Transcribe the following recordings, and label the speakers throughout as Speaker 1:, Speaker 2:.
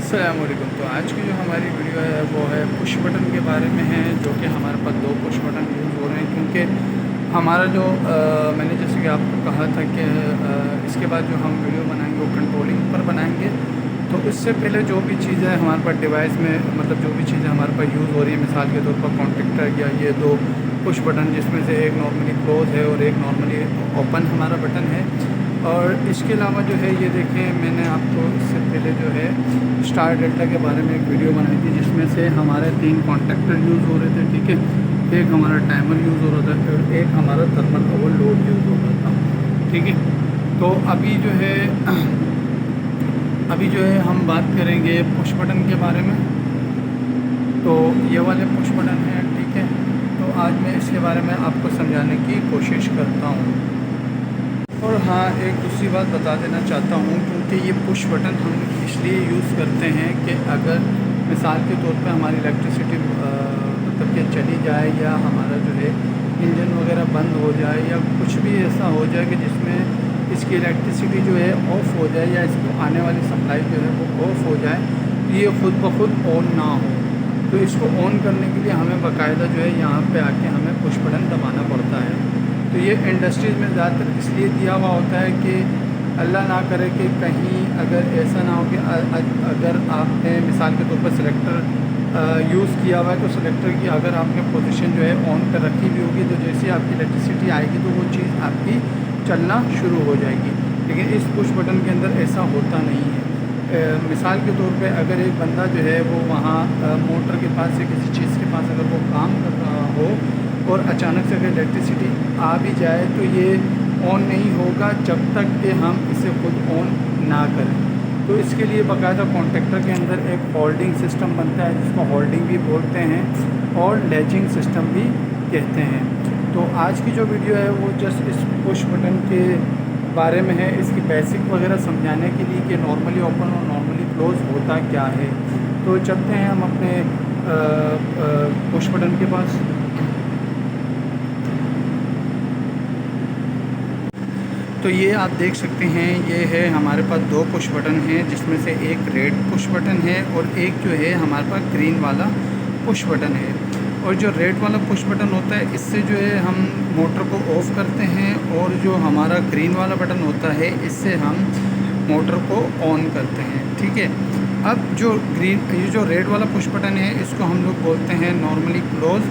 Speaker 1: अस्सलाम वालेकुम। तो आज की जो हमारी वीडियो है वो है पुश बटन के बारे में है, जो कि हमारे पास दो पुश बटन यूज़ हो रहे हैं। क्योंकि हमारा जो मैंने जैसे कि आपको कहा था कि इसके बाद जो हम वीडियो बनाएंगे वो कंट्रोलिंग पर बनाएंगे। तो इससे पहले जो भी चीज़ें हमारे पास डिवाइस में मतलब जो भी चीज़ें हमारे पास यूज़ हो रही है, मिसाल के तौर पर कॉन्टेक्टर या ये दो पुश बटन, जिसमें से एक नॉर्मली क्लोज है और एक नॉर्मली ओपन हमारा बटन है। और इसके अलावा जो है ये देखें, मैंने आपको इससे पहले जो है स्टार डेल्टा के बारे में एक वीडियो बनाई थी, जिसमें से हमारे 3 कॉन्टेक्टर यूज़ हो रहे थे। ठीक है, एक हमारा टाइमर यूज़ हो रहा था और एक हमारा थर्मल ओवरलोड यूज़ हो रहा था। ठीक है, तो अभी जो है हम बात करेंगे पुश बटन के बारे में। तो ये वाले पुश बटन हैं। ठीक है, तो आज मैं इसके बारे में आपको समझाने की कोशिश करता हूँ। और हाँ, एक दूसरी बात बता देना चाहता हूँ, क्योंकि ये पुश बटन हम इसलिए यूज़ करते हैं कि अगर मिसाल के तौर पे हमारी इलेक्ट्रिसिटी मतलब कि चली जाए, या हमारा जो है इंजन वगैरह बंद हो जाए, या कुछ भी ऐसा हो जाए कि जिसमें इसकी इलेक्ट्रिसिटी जो है ऑफ़ हो जाए, या इसको आने वाली सप्लाई जो है वो ऑफ़ हो जाए, तो ये ख़ुद ब खुद ऑन ना हो। तो इसको ऑन करने के लिए हमें बाकायदा जो है यहाँ पे आके हमें पुश बटन दबाना पड़ता है। तो ये इंडस्ट्रीज़ में ज़्यादातर इसलिए दिया हुआ होता है कि अल्लाह ना करे कि कहीं अगर ऐसा ना हो कि अगर आपने मिसाल के तौर पर सिलेक्टर यूज़ किया हुआ है, तो सिलेक्टर की अगर आपने पोजीशन जो है ऑन पर रखी हुई होगी, तो जैसे आपकी इलेक्ट्रिसिटी आएगी तो वो चीज़ आपकी चलना शुरू हो जाएगी। लेकिन इस पुश बटन के अंदर ऐसा होता नहीं है। मिसाल के तौर पे अगर एक बंदा जो है वो वहाँ मोटर के पास या किसी चीज़ के पास अगर वो काम कर रहा हो और अचानक से अगर इलेक्ट्रिसिटी आ भी जाए, तो ये ऑन नहीं होगा जब तक कि हम इसे खुद ऑन ना करें। तो इसके लिए बाकायदा कॉन्टेक्टर के अंदर एक होल्डिंग सिस्टम बनता है, जिसको होल्डिंग भी बोलते हैं और लैचिंग सिस्टम भी कहते हैं। तो आज की जो वीडियो है वो जस्ट इस पुश बटन के बारे में है, इसकी बेसिक वगैरह समझाने के लिए कि नॉर्मली ओपन और नॉर्मली क्लोज़ होता क्या है। तो चलते हैं हम अपने पुश बटन के पास। तो ये आप देख सकते हैं, ये है हमारे पास दो पुश बटन हैं, जिसमें से एक रेड पुश बटन है और एक जो है हमारे पास ग्रीन वाला पुश बटन है। और जो रेड वाला पुश बटन होता है, इससे जो है हम मोटर को ऑफ़ करते हैं, और जो हमारा ग्रीन वाला बटन होता है, इससे हम मोटर को ऑन करते हैं। ठीक है, अब ये जो रेड वाला पुश बटन है, इसको हम लोग बोलते हैं नॉर्मली क्लोज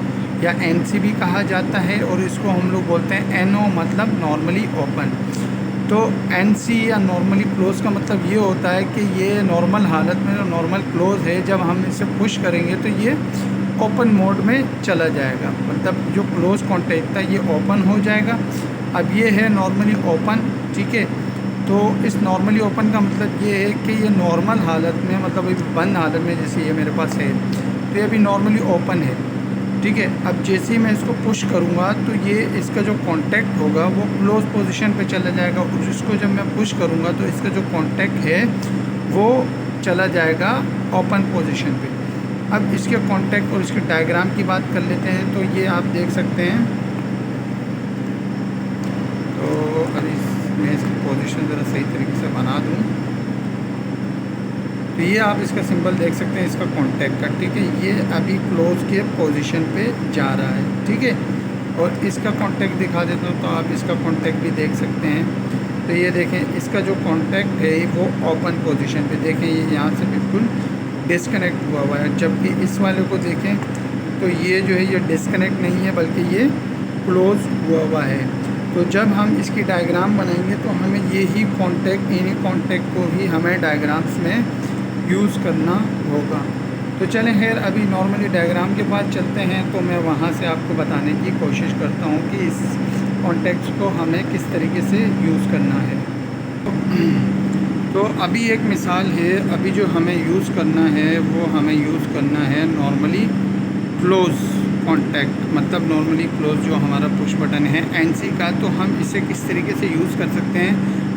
Speaker 1: या NC भी कहा जाता है, और इसको हम लोग बोलते हैं NO मतलब नॉर्मली ओपन। तो NC या नॉर्मली क्लोज़ का मतलब ये होता है कि ये नॉर्मल हालत में, नॉर्मल क्लोज़ है, जब हम इसे पुश करेंगे तो ये ओपन मोड में चला जाएगा, मतलब जो क्लोज़ कॉन्टैक्ट था ये ओपन हो जाएगा। अब ये है नॉर्मली ओपन। ठीक है, तो इस नॉर्मली ओपन का मतलब ये है कि ये नॉर्मल हालत में, मतलब अभी बंद हालत में, जैसे ये मेरे पास है, तो ये अभी नॉर्मली ओपन है। ठीक है, अब जैसे ही मैं इसको पुश करूँगा तो ये इसका जो कांटेक्ट होगा वो क्लोज पोजीशन पे चला जाएगा, और इसको जब मैं पुश करूँगा तो इसका जो कांटेक्ट है वो चला जाएगा ओपन पोजीशन पे। अब इसके कांटेक्ट और इसके डायग्राम की बात कर लेते हैं। तो ये आप देख सकते हैं। तो अभी मैं इसकी पोजीशन ज़रा सही तरीके से बना दूँ। तो ये आप इसका सिंबल देख सकते हैं, इसका कांटेक्ट का। ठीक है, ये अभी क्लोज के पोजीशन पे जा रहा है। ठीक है, और इसका कांटेक्ट दिखा देता हूँ, तो आप इसका कांटेक्ट भी देख सकते हैं। तो ये देखें, इसका जो कांटेक्ट है वो ओपन पोजीशन पे, देखें ये यहाँ से बिल्कुल डिस्कनेक्ट हुआ हुआ है। जबकि इस वाले को देखें तो ये जो है ये डिस्कनेक्ट नहीं है, बल्कि ये क्लोज हुआ हुआ है। तो जब हम इसकी डायग्राम बनाएंगे तो हमें यही कांटेक्ट, इन्हीं कांटेक्ट को ही हमें डायग्राम्स में यूज़ करना होगा। तो चलें, खैर अभी नॉर्मली डायग्राम के बाद चलते हैं, तो मैं वहाँ से आपको बताने की कोशिश करता हूँ कि इस कॉन्टेक्ट्स को हमें किस तरीके से यूज़ करना है। तो अभी एक मिसाल है, अभी जो हमें यूज़ करना है वो हमें यूज़ करना है नॉर्मली क्लोज़ कॉन्टैक्ट, मतलब नॉर्मली क्लोज़ जो हमारा पुश बटन है NC का। तो हम इसे किस तरीके से यूज़ कर सकते हैं,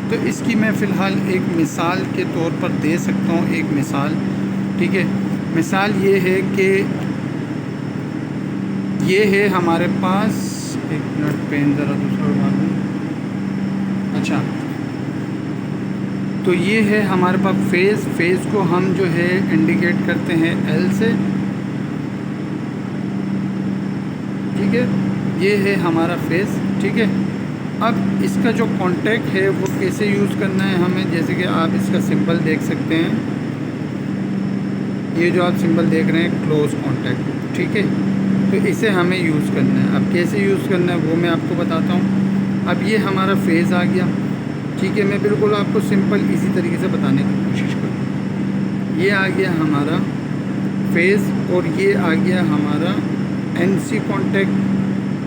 Speaker 1: तो इसकी मैं फ़िलहाल एक मिसाल के तौर पर दे सकता हूँ, एक मिसाल। ठीक है, मिसाल ये है कि ये है हमारे पास, एक मिनट पेन ज़रा दूसरा उठा दूँ। अच्छा, तो ये है हमारे पास फेज़ को हम जो है इंडिकेट करते हैं L से, ठीक है। ये है हमारा फेज़, ठीक है। अब इसका जो कॉन्टैक्ट है वो कैसे यूज़ करना है हमें, जैसे कि आप इसका सिंबल देख सकते हैं, ये जो आप सिंबल देख रहे हैं क्लोज़ कॉन्टैक्ट, ठीक है। तो इसे हमें यूज़ करना है। अब कैसे यूज़ करना है वो मैं आपको बताता हूँ। अब ये हमारा फेज़ आ गया, ठीक है। मैं बिल्कुल आपको सिंपल इसी तरीके से बताने की कोशिश करूँ। ये आ गया हमारा फेज़ और ये आ गया हमारा NC कॉन्टैक्ट,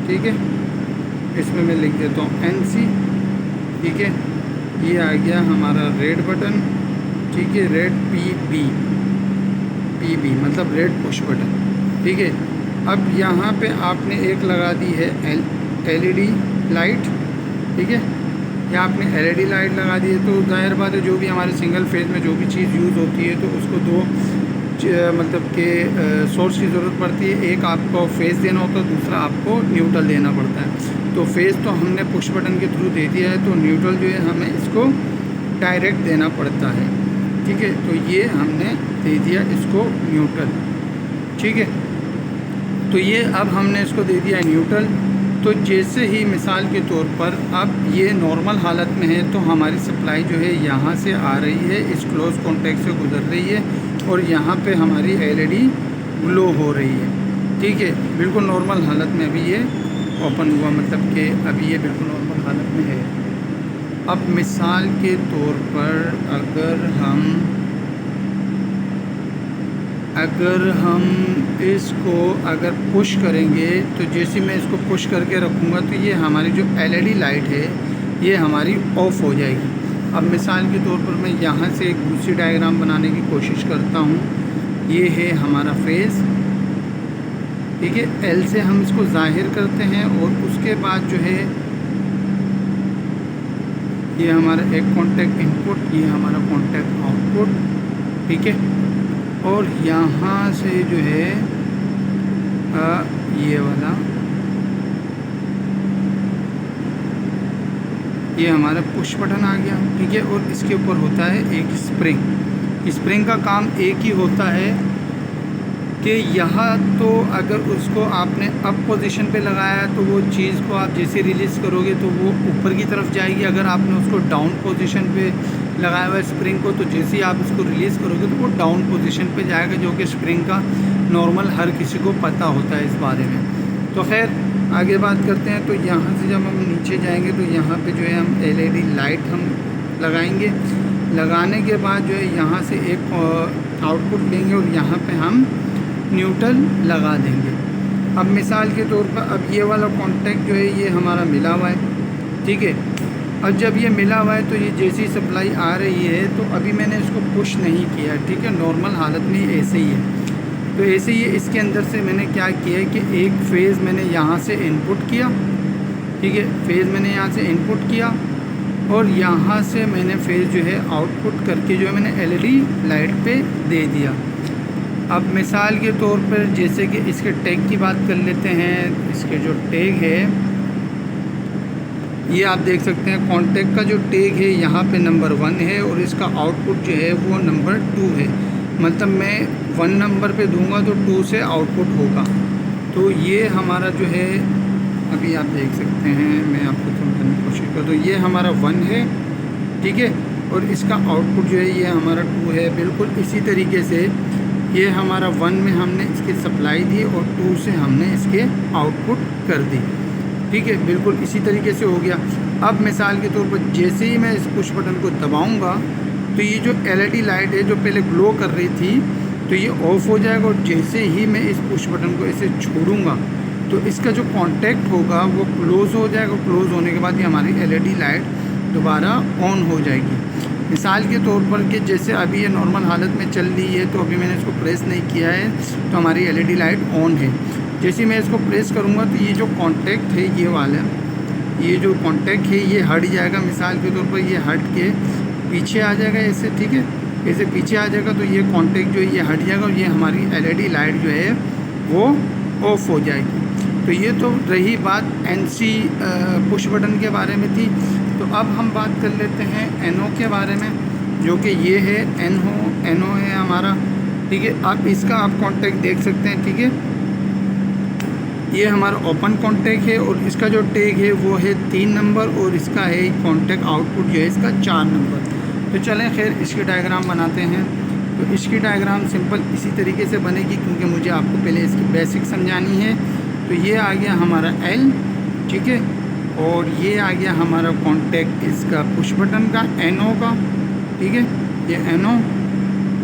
Speaker 1: ठीक है। इसमें मैं लिख देता हूँ NC, ठीक है। ये आ गया हमारा रेड बटन, ठीक है, रेड PB मतलब रेड पुश बटन, ठीक है। अब यहाँ पे आपने एक लगा दी है LED लाइट, ठीक है। या आपने LED लाइट लगा दी है तो ज़ाहिर बात है जो भी हमारे सिंगल फेज में जो भी चीज़ यूज़ होती है तो उसको दो मतलब कि सोर्स की ज़रूरत पड़ती है। एक आपको फेज़ देना होता है, दूसरा आपको न्यूट्रल देना पड़ता है। तो फेज़ तो हमने पुश बटन के थ्रू दे दिया है, तो न्यूट्रल जो है हमें इसको डायरेक्ट देना पड़ता है, ठीक है। तो ये हमने दे दिया इसको न्यूट्रल, ठीक है। तो ये अब हमने इसको दे दिया न्यूट्रल। तो जैसे ही मिसाल के तौर पर अब ये नॉर्मल हालत में है तो हमारी सप्लाई जो है यहाँ से आ रही है, इस क्लोज कॉन्टैक्ट से गुजर रही है और यहाँ पे हमारी LED ग्लो हो रही है, ठीक है। बिल्कुल नॉर्मल हालत में अभी ये ओपन हुआ, मतलब कि अभी ये बिल्कुल नॉर्मल हालत में है। अब मिसाल के तौर पर अगर हम इसको पुश करेंगे तो जैसे मैं इसको पुश करके रखूँगा तो ये हमारी जो LED लाइट है ये हमारी ऑफ़ हो जाएगी। अब मिसाल के तौर पर मैं यहाँ से एक दूसरी डायग्राम बनाने की कोशिश करता हूँ। ये है हमारा फेज़, ठीक है। L से हम इसको ज़ाहिर करते हैं और उसके बाद जो है ये हमारा एक कॉन्टैक्ट इनपुट, ये हमारा कॉन्टैक्ट आउटपुट, ठीक है। और यहाँ से जो है ये वाला ये हमारा पुश बटन आ गया, ठीक है। और इसके ऊपर होता है एक स्प्रिंग का काम एक ही होता है कि यहाँ तो अगर उसको आपने अप पोजीशन पे लगाया तो वो चीज़ को आप जैसे रिलीज़ करोगे तो वो ऊपर की तरफ जाएगी। अगर आपने उसको डाउन पोजीशन पे लगाया हुआ है स्प्रिंग को तो जैसे ही आप इसको रिलीज़ करोगे तो वो डाउन पोजीशन पे जाएगा, जो कि स्प्रिंग का नॉर्मल हर किसी को पता होता है इस बारे में। तो खैर आगे बात करते हैं। तो यहाँ से जब हम नीचे जाएंगे तो यहाँ पे जो है हम LED लाइट हम लगाएंगे। लगाने के बाद जो है यहाँ से एक आउटपुट लेंगे और यहाँ पे हम न्यूट्रल लगा देंगे। अब मिसाल के तौर पर अब ये वाला कॉन्टैक्ट जो है ये हमारा मिला हुआ है, ठीक है। अब जब ये मिला हुआ है तो ये जैसी सप्लाई आ रही है तो अभी मैंने इसको पुश नहीं किया, ठीक है। नॉर्मल हालत में ऐसे ही है। तो ऐसे ही इसके अंदर से मैंने क्या किया है कि एक फेज़ मैंने यहाँ से इनपुट किया, ठीक है। फेज़ मैंने यहाँ से इनपुट किया और यहाँ से मैंने फेज़ जो है आउटपुट करके जो है मैंने LED लाइट पे दे दिया। अब मिसाल के तौर पर जैसे कि इसके टैग की बात कर लेते हैं। इसके जो टैग है ये आप देख सकते हैं, कॉन्टैक्ट का जो टैग है यहाँ पे नंबर 1 है और इसका आउटपुट जो है वो नंबर 2 है। मतलब मैं 1 नंबर पे दूंगा तो 2 से आउटपुट होगा। तो ये हमारा जो है अभी आप देख सकते हैं, मैं आपको समझाने की कोशिश करूँ। तो ये हमारा 1 है, ठीक है। और इसका आउटपुट जो है ये हमारा 2 है। बिल्कुल इसी तरीके से ये हमारा 1 में हमने इसकी सप्लाई दी और 2 से हमने इसके आउटपुट कर दी, ठीक है। बिल्कुल इसी तरीके से हो गया। अब मिसाल के तौर पर जैसे ही मैं इस पुश बटन को दबाऊंगा तो ये जो LED लाइट है जो पहले ग्लो कर रही थी तो ये ऑफ़ हो जाएगा और जैसे ही मैं इस पुश बटन को ऐसे छोड़ूंगा तो इसका जो कॉन्टैक्ट होगा वो क्लोज़ हो जाएगा। क्लोज़ होने के बाद ये हमारी LED लाइट दोबारा ऑन हो जाएगी। मिसाल के तौर पर कि जैसे अभी ये नॉर्मल हालत में चल रही है तो अभी मैंने इसको प्रेस नहीं किया है तो हमारी LED लाइट ऑन है। जैसे मैं इसको प्रेस करूँगा तो ये जो कॉन्टैक्ट है ये वाला, ये जो कॉन्टैक्ट है ये हट जाएगा। मिसाल के तौर पर ये हट के पीछे आ जाएगा ऐसे, ठीक है। ऐसे पीछे आ जाएगा तो ये कॉन्टैक्ट जो है ये हट जाएगा और ये हमारी LED लाइट जो है वो ऑफ़ हो जाएगी। तो ये तो रही बात NC पुश बटन के बारे में थी। तो अब हम बात कर लेते हैं NO के बारे में। जो कि ये है NO है हमारा, ठीक है। आप इसका आप कॉन्टैक्ट देख सकते हैं, ठीक है। ये हमारा ओपन कॉन्टैक्ट है और इसका जो टैग है वो है 3 नंबर और इसका है कॉन्टैक्ट आउटपुट जो है इसका 4 नंबर। तो चलें खैर इसकी डायग्राम बनाते हैं। तो इसकी डायग्राम सिंपल इसी तरीके से बनेगी, क्योंकि मुझे आपको पहले इसकी बेसिक समझानी है। तो ये आ गया हमारा L, ठीक है, और ये आ गया हमारा कॉन्टैक्ट इसका पुश बटन का NO का, ठीक है, ये NO,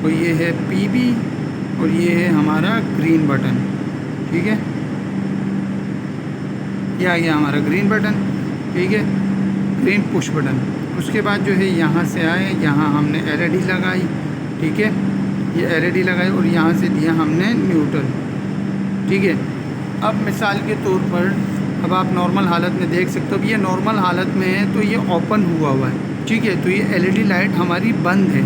Speaker 1: और ये है PB, और ये है हमारा ग्रीन बटन, ठीक है। ये आ गया हमारा ग्रीन बटन, ठीक है, ग्रीन पुश बटन। उसके बाद जो है यहाँ से आए, यहाँ हमने LED लगाई, ठीक है, ये LED लगाई और यहाँ से दिया हमने न्यूट्रल, ठीक है। अब मिसाल के तौर पर अब आप नॉर्मल हालत में देख सकते हो, ये नॉर्मल हालत में है तो ये ओपन हुआ हुआ है, ठीक है। तो ये LED लाइट हमारी बंद है।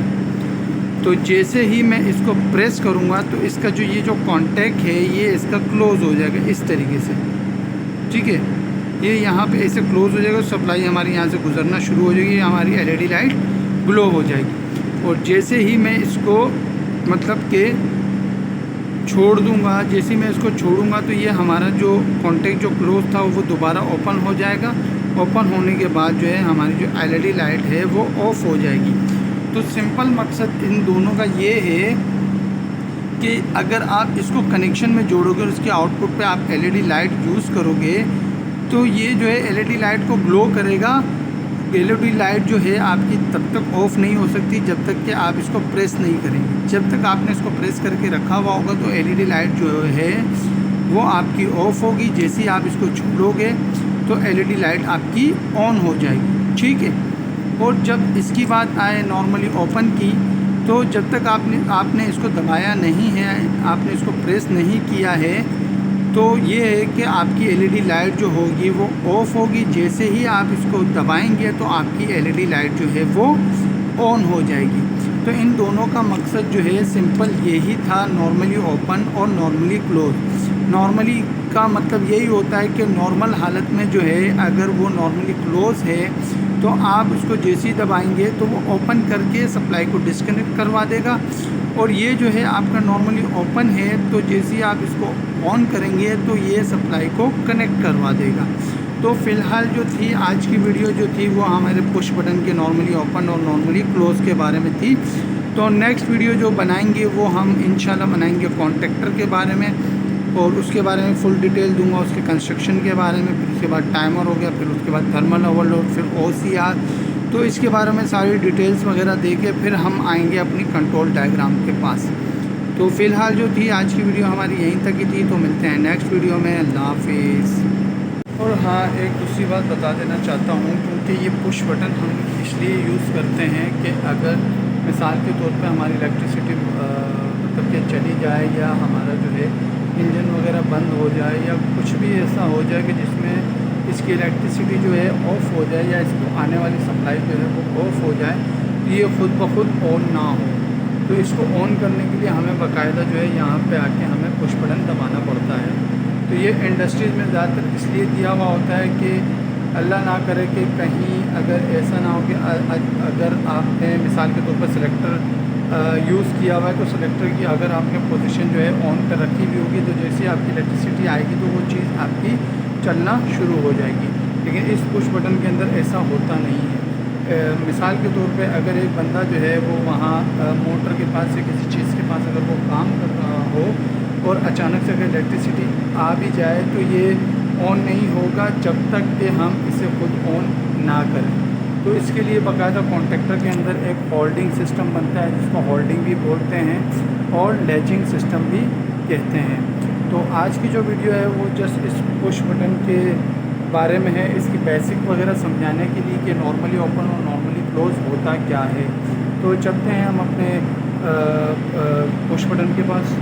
Speaker 1: तो जैसे ही मैं इसको प्रेस करूँगा तो इसका जो ये जो कॉन्टैक्ट है ये इसका क्लोज़ हो जाएगा इस तरीके से, ठीक है। ये यहाँ पे ऐसे क्लोज़ हो जाएगा, सप्लाई हमारी यहाँ से गुजरना शुरू हो जाएगी, हमारी LED लाइट ग्लो हो जाएगी। और जैसे ही मैं इसको मतलब कि छोड़ दूँगा, जैसे ही मैं इसको छोड़ूंगा तो ये हमारा जो कॉन्टैक्ट जो क्लोज था वो दोबारा ओपन हो जाएगा। ओपन होने के बाद जो है हमारी जो LED लाइट है वो ऑफ़ हो जाएगी। तो सिंपल मकसद इन दोनों का ये है कि अगर आप इसको कनेक्शन में जोड़ोगे और इसके आउटपुट पे आप LED लाइट यूज़ करोगे तो ये जो है LED लाइट को ग्लो करेगा। LED लाइट जो है आपकी तब तक ऑफ़ नहीं हो सकती जब तक कि आप इसको प्रेस नहीं करेंगे। जब तक आपने इसको प्रेस करके रखा हुआ होगा तो LED लाइट जो है वो आपकी ऑफ़ होगी। जैसे ही आप इसको छोड़ोगे तो LED लाइट आपकी ऑन हो जाएगी, ठीक है। और जब इसकी बात आए नॉर्मली ओपन की, तो जब तक आपने इसको दबाया नहीं है, आपने इसको प्रेस नहीं किया है, तो ये है कि आपकी LED लाइट जो होगी वो ऑफ़ होगी। जैसे ही आप इसको दबाएंगे तो आपकी LED लाइट जो है वो ऑन हो जाएगी। तो इन दोनों का मकसद जो है सिंपल यही था, नॉर्मली ओपन और नॉर्मली क्लोज। नॉर्मली का मतलब यही होता है कि नॉर्मल हालत में जो है अगर वो नॉर्मली क्लोज है तो आप उसको जैसे ही दबाएंगे तो वो ओपन करके सप्लाई को डिस्कनेक्ट करवा देगा। और ये जो है आपका नॉर्मली ओपन है तो जैसे ही आप इसको ऑन करेंगे तो ये सप्लाई को कनेक्ट करवा देगा। तो फ़िलहाल जो थी आज की वीडियो जो थी वो हमारे पुश बटन के नॉर्मली ओपन और नॉर्मली क्लोज़ के बारे में थी। तो नेक्स्ट वीडियो जो बनाएंगे वो हम इंशाल्लाह बनाएंगे कॉन्ट्रैक्टर के बारे में, और उसके बारे में फुल डिटेल दूंगा, उसके कंस्ट्रक्शन के बारे में, फिर उसके बाद टाइमर हो गया, फिर उसके बाद थर्मल ओवरलोड, फिर OCR। तो इसके बारे में सारी डिटेल्स वगैरह दे के फिर हम आएंगे अपनी कंट्रोल डायग्राम के पास। तो फ़िलहाल जो थी आज की वीडियो हमारी यहीं तक ही थी। तो मिलते हैं नेक्स्ट वीडियो में, अल्लाह हाफिज़। और हाँ, एक दूसरी बात बता देना चाहता हूँ, क्योंकि ये पुश बटन हम इसलिए यूज़ करते हैं कि अगर मिसाल के तौर पे हमारी इलेक्ट्रिसिटी मतलब कि चली जाए या हमारा जो है इंजन वगैरह बंद हो जाए या कुछ भी ऐसा हो जाए कि जिसमें इसकी इलेक्ट्रिसिटी जो है ऑफ़ हो जाए या इसको आने वाली सप्लाई जो है वो ऑफ़ हो जाए, तो ये ख़ुद ब खुद ऑन ना हो। तो इसको ऑन करने के लिए हमें बाकायदा जो है यहाँ पे आके हमें पुश बटन दबाना पड़ता है। तो ये इंडस्ट्रीज़ में ज़्यादातर इसलिए दिया हुआ होता है कि अल्लाह ना करे कि कहीं अगर ऐसा ना हो कि अगर आपने मिसाल के तौर पर सिलेक्टर यूज़ किया हुआ है तो सिलेक्टर की अगर आपने पोजीशन जो है ऑन कर रखी भी होगी तो जैसे आपकी इलेक्ट्रिसिटी आएगी तो वो चीज़ आपकी चलना शुरू हो जाएगी। लेकिन इस पुश बटन के अंदर ऐसा होता नहीं है। मिसाल के तौर पे अगर एक बंदा जो है वो वहाँ मोटर के पास से किसी चीज़ के पास अगर वो काम कर रहा हो और अचानक से अगर इलेक्ट्रिसिटी आ भी जाए तो ये ऑन नहीं होगा जब तक कि हम इसे खुद ऑन ना करें। तो इसके लिए बाकायदा कॉन्ट्रैक्टर के अंदर एक होल्डिंग सिस्टम बनता है जिसको होल्डिंग भी बोलते हैं और लैचिंग सिस्टम भी कहते हैं। तो आज की जो वीडियो है वो जस्ट इस पुश बटन के बारे में है, इसकी बेसिक वगैरह समझाने के लिए कि नॉर्मली ओपन और नॉर्मली क्लोज होता क्या है। तो चलते हैं हम अपने पुश बटन के पास।